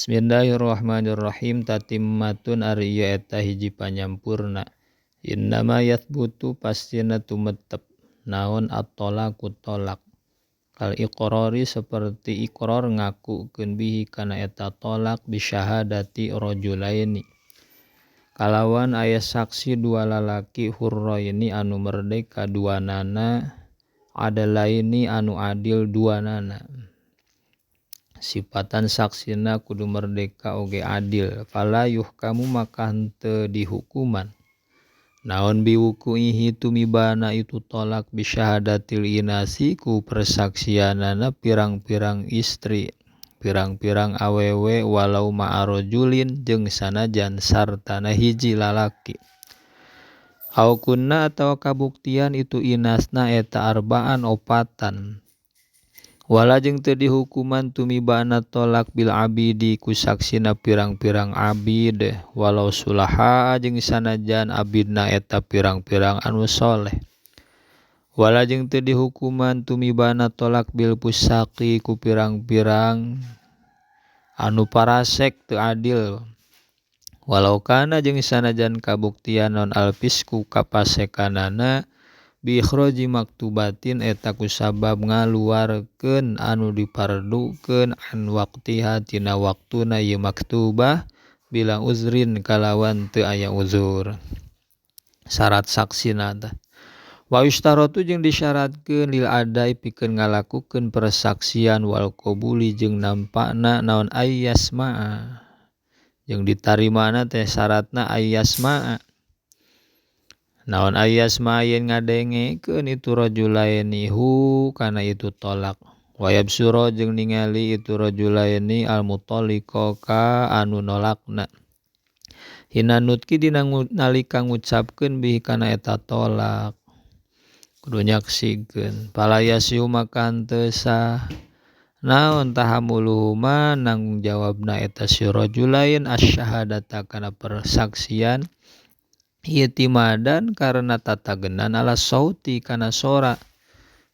Bismillahirrahmanirrahim. Tatimmatun ari ieu eta hiji panyampurna. Innama yathbutu pastina tumetep naon at-talaqu tolak. Kal iqrari seperti iqrar ngakukeun bihi kana eta tolak bisyahadati rajulaini. Kalawan aya saksi dua lalaki hurraini anu merdeka duanana adalaini anu adil duanana. Sifatan saksina kudu merdeka oge adil. Fala yuhkamu maka henteu dihukuman. Naon biwukuihi tumibana itu tolak bisyahadatil inasi ku persaksianana pirang-pirang istri, pirang-pirang awewe walau ma'arojulin jeung sanajan sartana hiji lalaki. Au kunna atawa kabuktian itu inasna eta arbaan opatan. Wala jeung teu dihukuman tumibana tolak bil abidi ku saksina pirang-pirang abid walau sulaha jeung sanajan abidna eta pirang-pirang anu soleh. Wala jeung teu dihukuman tumibana tolak bil pusaki ku pirang-pirang anu parasek teu adil. Walau kana jeung sanajan kabuktian non alfisku kapasekanana bi ikhraji maktubatin eta kusabab ngaluarkeun anu dipardukeun an waqtiha tina waktuna ieu maktubah bila uzrin kalawan teu aya uzur. Syarat saksina tah. Wa yushtaratu jeung disyaratkeun lil adai pikeun ngalakukeun persaksian wal qabuli jeung nampakna naon ayyasma'a. Jeung ditarimana teh syaratna ayyasma'a. Naon ayyasma yen ngadengekeun itu rajulaini hu kana itu tolak. Wa yabsura jeung ningali itu rajulaini al-mutalliqa ka anu nolakna. Hina nutki dina nalika ngucapkeun bihi kana eta tolak. Kudu nyaksikeun. Fala yasiu maka henteu sah. Naon tahamuluhuma nanggung jawabna eta si rajulain asyhadata kana persaksian. I'timadan karena tatagenan ala sauti kana sora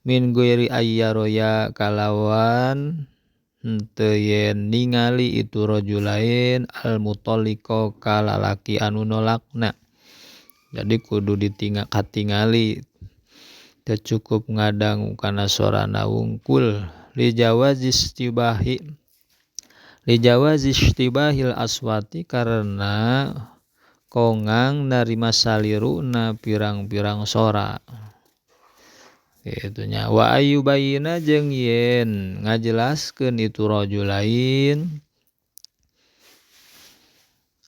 min ghairi ayyaroya kalawan henteu yen ningali itu rajulain al mutalliqa ka lalaki anu nolakna. Jadi kudu katingali teu cukup ngadangu kana sorana wungkul li jawazi istibahil aswati karena kongang narima saliruna pirang-pirang sora. Gitunya. Wa ayyubayina jeung yen ngajelaskeun itu rajulain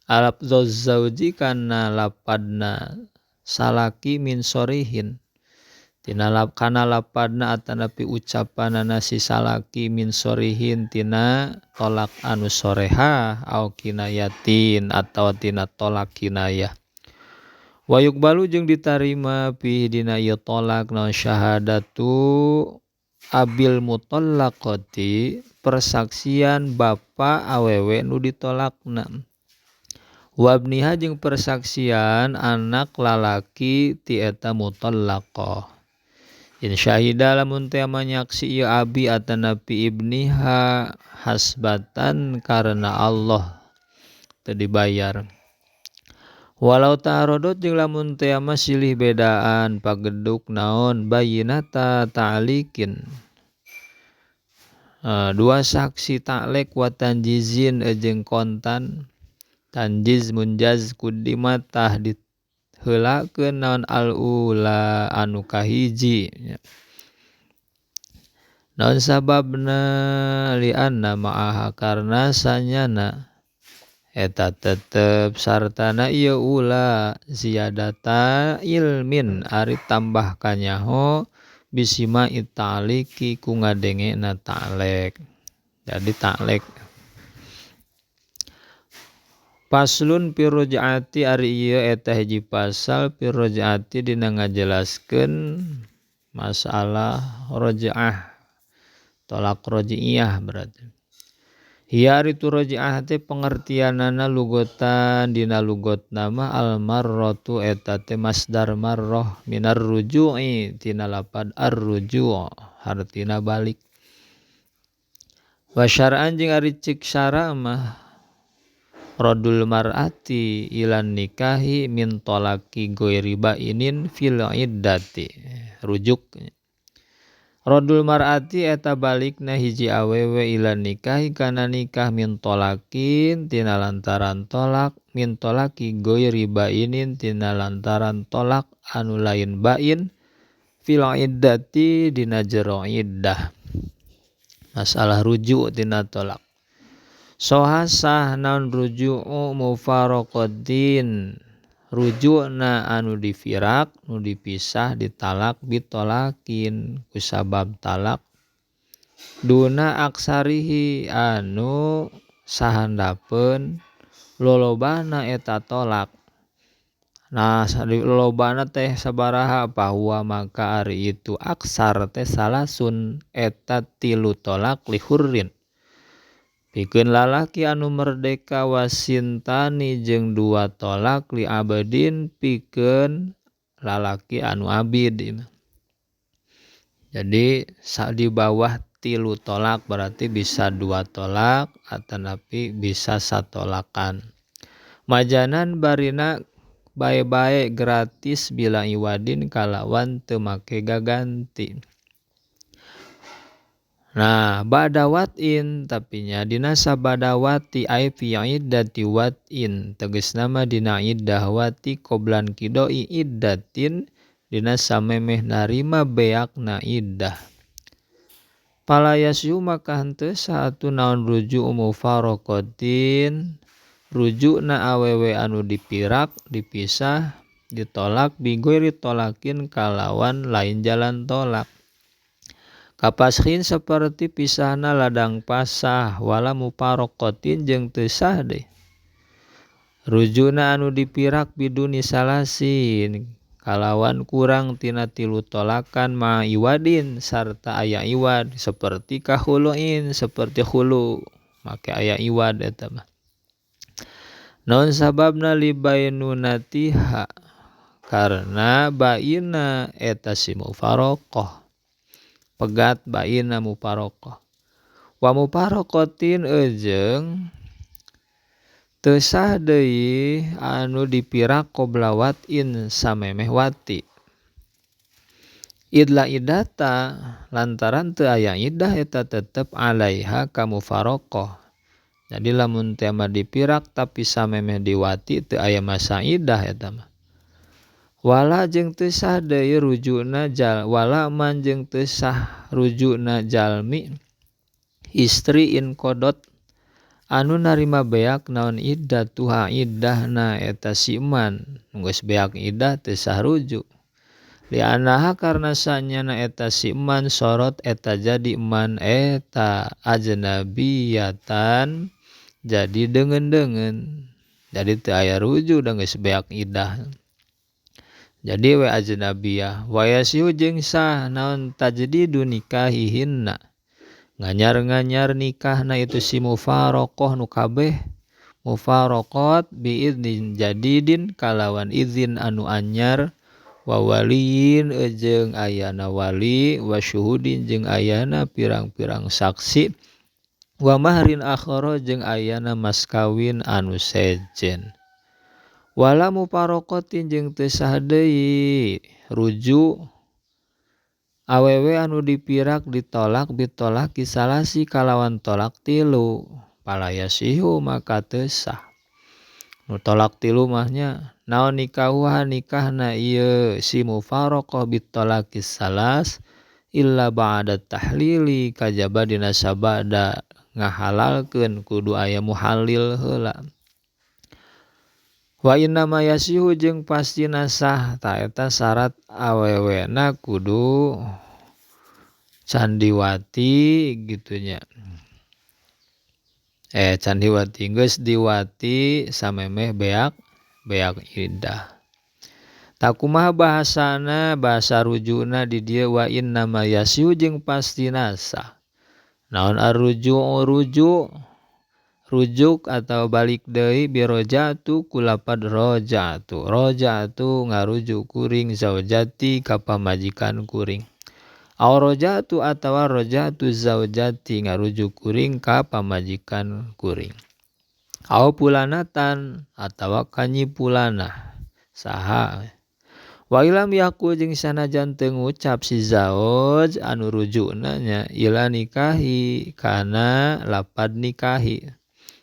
alafzuz zauji kana lapadna salaki min sorihin. Kana lapadna atanapi ucapanana si salaki min sorihin tina tolak anu soreha au kinayatin atau tina tolak kinayah. Wa yuqbalu jeung ditarima fi dina ieu tolak naon syahadatu abil mutallaqati persaksian bapa awewe nu ditolakna. Wa ibniha jeung persaksian anak lalaki ti eta mutallaqah. In syahida lamun teu manyaksi ieu abi atanapi ibniha hasbatan karena Allah teu dibayar. Walau ta'arodot jeung lamun teu silih bedaan pageduk naon bayinata ta'liqin. Dua saksi taklek wa tanjizin jeung kontan. Tanjiz munjaz kudimat tah heulakeun naon al-ula anu kahiji. Naon sababna lianna ma'aha karna sanyana eta tetep sartana ieu ula ziyadata ilmin ari tambah kanyaho bisima ta'liqi ku ngadengena ta'lek. Jadi ta'lek. Paslun fi raj'ati ari ieu eta hiji pasal fi raj'ati dina ngajelaskeun masalah raj'ah tolak raj'iyah berarti. Hiya ari tu raj'ah teh pengertianana lugotan dina lugotna mah al marratu eta teh masdar marrah minar ruju'i tina lapad ar-ruju' hartina balik. Wa syar'an jeung ari cik syara mah Rodul mar'ati ilan nikahi min tolaki goiri bainin fil iddati. Rujuk. Rodul mar'ati eta balikna hiji awewe ilan nikahi kana nikah min tolakin tina lantaran tolak min tolaki goiri bainin tina lantaran tolak anu lain bain fil iddati dina jero iddah. Masalah rujuk tina tolak. Sohasah naon ruju'u mufaraqatin rujukna anu difirak nu dipisah ditalak bitolakin kusabab talak duna aksarihi anu sahandapeun lolobana eta tolak. Nah lolobana teh sabaraha bahwa maka ari itu aksar teh salasun eta 3 tolak lihurrin pikeun lalaki anu merdeka wasintani jeung 2 tolak li abadin pikeun lalaki anu abid. Jadi di bawah 3 tolak berarti bisa 2 tolak atanapi bisa satolakan. Majanan barina bae-bae gratis bila iwadin kalawan teu make gaganti. Nah, ba'dawatin tapinya dina sabadawati ai fi iddati watin tegasna mah dina iddah wati qoblan qidoi iddatin dina samemeh narima beakna iddah. Palayasyu maka henteu saatu naon rujuk mufaraqatin rujukna awewe anu dipirak dipisah ditolak bigoiri tolakin kalawan lain jalan tolak. Kapashin seperti pisahna ladang pasah wala mufaraqatin jeung teu sah deui. Rujuna anu dipirak biduni salasin kalawan kurang tina 3 tolakan ma iwadin sarta aya iwad seperti kahuluin seperti hulu make aya iwad eta mah. Naon sababna li bainunatiha karena baina eta si mufaraqah. Pegat baina mufaraqah. Wa mufaraqatin jeung teu sah deui anu dipirak qobla watin samemeh wati. Idla iddata lantaran teu aya iddah eta tetep alaiha ka mufaraqah. Jadi lamun teu mah dipirak tapi samemeh diwati teu aya masa iddah eta mah. Wala jeung teu sah deui rujukna wala man jeung teu sah rujukna jalmi istri in qodot anu narima beak naon iddatuha iddahna eta si eman geus beak iddah teu sah rujuk. Li anaha karna sanyana eta si eman sorot eta jadi eman eta ajnabiyatan jadi deungeun-deungeun. Jadi teu aya rujuk da geus beak iddah. Jadi we ajnabiyah wa yasihu jeung sah naon tajdidu nikahihinna nganyar-nganyar nikahna itu si mufaraqah nu kabeh mufaraqat bi idzin jadidin kalawan izin anu anyar wa waliyin jeung ayana wali wa syuhudin jeung ayana pirang-pirang saksi wa mahrin akhara jeung ayana mas kawin anu sejen. Wala mufaraqatin jeung teu sah deui rujuk awewe anu dipirak ditolak bitolaki salasi kalawan tolak 3 palayasihu maka teu sah. Nu tolak 3 mahnya naon nikahuha nikahna ieu si mufaraqah bitolaki salas illa ba'da tahlili kajaba dina sabada ngahalalkeun kudu aya muhallil heula. Wa inna ma yasihu jeung pastina sah ta eta syarat awewena kudu candiwati gitunya. Candiwati geus diwati samemeh beak iddah. Takumaha bahasana bahasa rujukna di dieu wa inna ma yasihu jeung pastina sah. Naon rujuk atau balik deui birojatu kulapad rojatu. Rojatu ngarujuk kuring zaujati ka pamajikan kuring. Aw rojatu atawa rojatu zaujati ngarujuk kuring ka pamajikan kuring. au pulanatan atawa kanyipulana saha. Wa ilam yaku jeung sanajan teu ngucap si zawj anu rujukna nya ila nikahi kana lapad nikahi.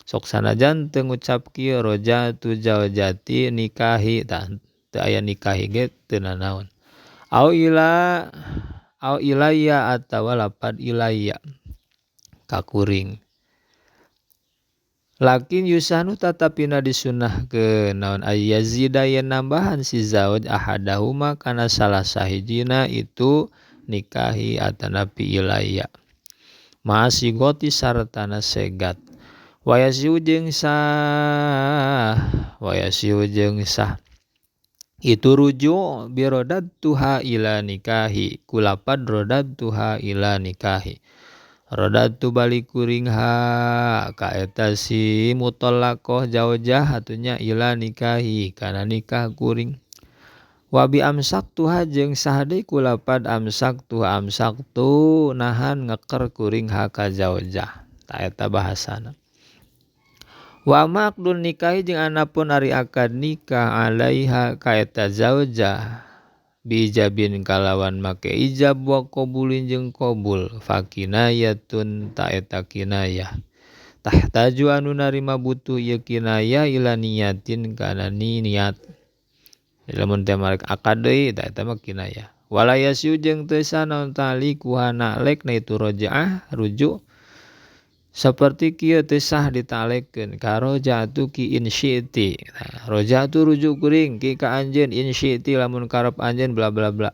Sok sanajan teu ngucap kieu roja'tu zawjati nikahi tah teu aya nikahi ge teu nanaon. Au ilayya atawa lapad ilayya ka kuring. Lakin yusanu tatapina disunnahkeun naon ay yazida yen nambahan si zawj ahadahuma kana salah sahijina itu nikahi atanapi ilayya. Ma'asigoti sartana segat. Wayasiu jeung sah. Itu rujuk birodatuha ila nikahi kulapad rodatuha ila nikahi. Rodatu balik kuring ha ka eta si mutallaqah zaujah atunya ila nikahi kana nikah kuring. Wa bi amsaktuha jeung sah deui kulapad amsaktu nahan ngeker kuring ha ka zaujah ta eta bahasana. Wa maqdun nikahi jeung anapun ari akad nikah alaiha ka eta zaujah bijabin kalawan make ijab wa qabulin jeung qabul fakinayatun ta eta kinayah tahtaju anu narima butuh ieu kinayah ila niyatin kana niat lamun teh marek akad deui ta eta mah kinayah wala yasiu jeung teu sah naon tali kuhana lekna itu rojaah rujuk saperti kieu teu sah ditalekkeun ka roja'tu ki in syi'ti. Nah, roja'tu rujuk kuring ki ka anjeun in syi'ti lamun karep anjeun bla bla bla.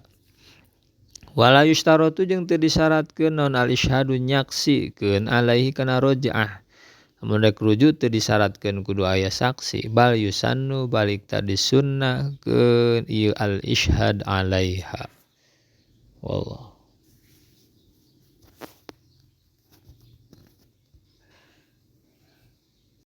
Wala yustaratu jeung teu disyaratkeun naon al isyhadu nyaksikeun alaihi kana roja'ah. Lamun rek rujuk teu disyaratkeun kudu aya saksi bal yusannu balik tah disunnahkeun ieu al isyhad alaiha. Wallah.